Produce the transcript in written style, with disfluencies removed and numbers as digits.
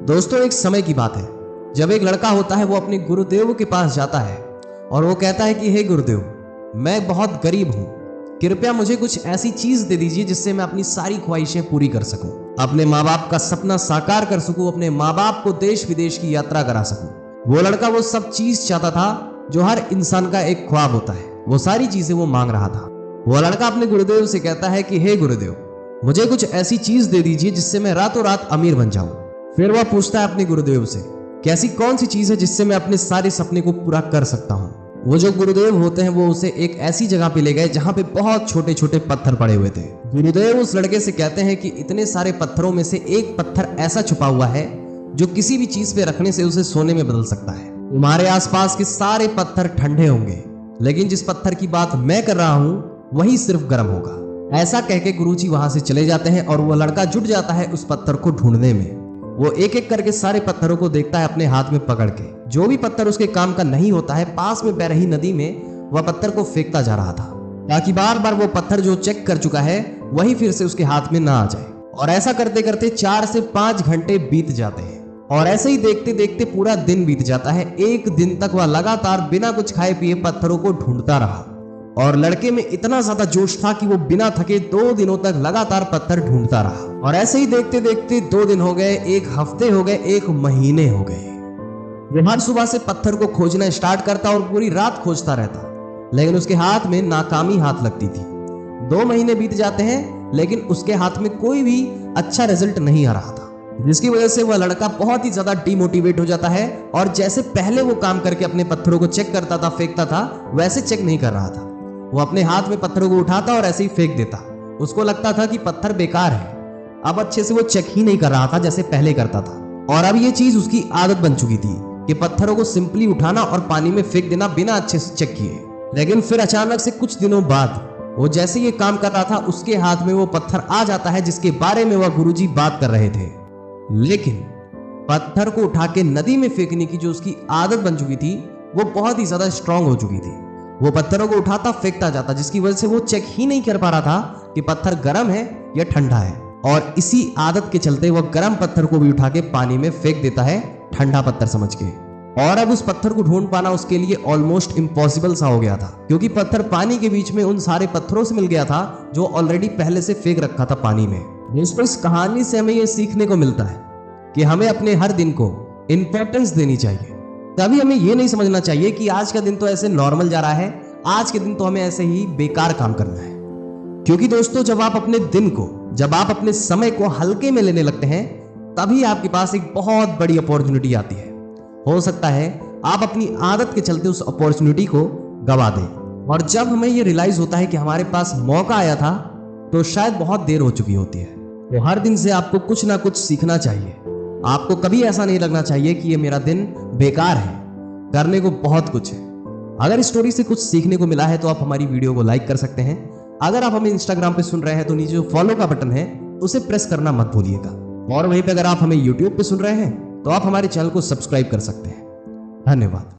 दोस्तों, एक समय की बात है जब एक लड़का होता है वो अपने गुरुदेव के पास जाता है और वो कहता है कि हे गुरुदेव, मैं बहुत गरीब हूँ, कृपया मुझे कुछ ऐसी चीज दे दीजिए जिससे मैं अपनी सारी ख्वाहिशें पूरी कर सकूं, अपने माँ बाप का सपना साकार कर सकूं, अपने माँ बाप को देश विदेश की यात्रा करा सकूं। वो लड़का वो सब चीज चाहता था जो हर इंसान का एक ख्वाब होता है। वो सारी चीजें वो मांग रहा था। वो लड़का अपने गुरुदेव से कहता है कि हे गुरुदेव, मुझे कुछ ऐसी चीज दे दीजिए जिससे मैं रातों रात अमीर बन जाऊं। फिर वह पूछता है अपने गुरुदेव से कि ऐसी कौन सी चीज है जिससे मैं अपने सारे सपने को पूरा कर सकता हूँ। वो जो गुरुदेव होते हैं वो उसे एक ऐसी जगह पे ले गए जहाँ पे बहुत छोटे छोटे पत्थर पड़े हुए थे। गुरुदेव उस लड़के से कहते हैं कि इतने सारे पत्थरों में से एक पत्थर ऐसा छुपा हुआ है जो किसी भी चीज पे रखने से उसे सोने में बदल सकता है। तुम्हारे आसपास के सारे पत्थर ठंडे होंगे, लेकिन जिस पत्थर की बात मैं कर रहा हूँ वही सिर्फ गर्म होगा। ऐसा कह के गुरुजी वहां से चले जाते हैं और वह लड़का जुट जाता है उस पत्थर को ढूंढने में। वो एक एक करके सारे पत्थरों को देखता है अपने हाथ में पकड़ के। जो भी पत्थर उसके काम का नहीं होता है, पास में बह रही नदी में वह पत्थर को फेंकता जा रहा था ताकि बार बार वो पत्थर जो चेक कर चुका है वही फिर से उसके हाथ में ना आ जाए। और ऐसा करते करते 4 से 5 घंटे बीत जाते हैं और ऐसे ही देखते देखते पूरा दिन बीत जाता है। एक दिन तक वह लगातार बिना कुछ खाए पिए पत्थरों को ढूंढता रहा और लड़के में इतना ज्यादा जोश था कि वो बिना थके 2 दिनों तक लगातार पत्थर ढूंढता रहा। और ऐसे ही देखते देखते 2 दिन हो गए, 1 हफ्ते हो गए, 1 महीने हो गए। वो हर सुबह से पत्थर को खोजना स्टार्ट करता और पूरी रात खोजता रहता, लेकिन उसके हाथ में नाकामी हाथ लगती थी। 2 महीने बीत जाते हैं लेकिन उसके हाथ में कोई भी अच्छा रिजल्ट नहीं आ रहा था, जिसकी वजह से वह लड़का बहुत ही ज्यादा डिमोटिवेट हो जाता है और जैसे पहले वो काम करके अपने पत्थरों को चेक करता था, फेंकता था, वैसे चेक नहीं कर रहा था। वो अपने हाथ में पत्थरों को उठाता और ऐसे ही फेंक देता। उसको लगता था कि पत्थर बेकार है। अब अच्छे से वो चेक ही नहीं कर रहा था जैसे पहले करता था। और अब ये चीज उसकी आदत बन चुकी थी कि पत्थरों को सिंपली उठाना और पानी में फेंक देना बिना अच्छे से चेक किए। लेकिन फिर अचानक से कुछ दिनों बाद वो जैसे ये काम कर रहा था, उसके हाथ में वो पत्थर आ जाता है जिसके बारे में वह गुरुजी बात कर रहे थे। लेकिन पत्थर को उठा के नदी में फेंकने की जो उसकी आदत बन चुकी थी वो बहुत ही ज्यादा स्ट्रांग हो चुकी थी। वो पत्थरों को उठाता फेंकता जाता, जिसकी वजह से वो चेक ही नहीं कर पा रहा था कि पत्थर गर्म है या ठंडा है। और इसी आदत के चलते वह गर्म पत्थर को भी उठा के पानी में फेंक देता है, ठंडा पत्थर समझ के। और अब उस पत्थर को ढूंढ पाना उसके लिए ऑलमोस्ट इम्पॉसिबल सा हो गया था, क्योंकि पत्थर पानी के बीच में उन सारे पत्थरों से मिल गया था जो ऑलरेडी पहले से फेंक रखा था पानी में। दोस्तों, इस कहानी से हमें यह सीखने को मिलता है कि हमें अपने हर दिन को इंपॉर्टेंस देनी चाहिए। तभी हमें यह नहीं समझना चाहिए कि आज का दिन तो ऐसे नॉर्मल जा रहा है, आज के दिन तो हमें ऐसे ही बेकार काम करना है। क्योंकि दोस्तों, जब आप अपने दिन को, जब आप अपने समय को हल्के में लेने लगते हैं, तभी आपके पास एक बहुत बड़ी अपॉर्चुनिटी आती है। हो सकता है आप अपनी आदत के चलते उस अपॉर्चुनिटी को गवा दें। और जब हमें यह रियलाइज होता है कि हमारे पास मौका आया था, तो शायद बहुत देर हो चुकी होती है। तो हर दिन से आपको कुछ ना कुछ सीखना चाहिए। आपको कभी ऐसा नहीं लगना चाहिए कि ये मेरा दिन बेकार है, करने को बहुत कुछ है। अगर इस स्टोरी से कुछ सीखने को मिला है तो आप हमारी वीडियो को लाइक कर सकते हैं। अगर आप हमें इंस्टाग्राम पे सुन रहे हैं तो नीचे जो फॉलो का बटन है उसे प्रेस करना मत भूलिएगा। और वहीं पे अगर आप हमें यूट्यूब पे सुन रहे हैं तो आप हमारे चैनल को सब्सक्राइब कर सकते हैं। धन्यवाद।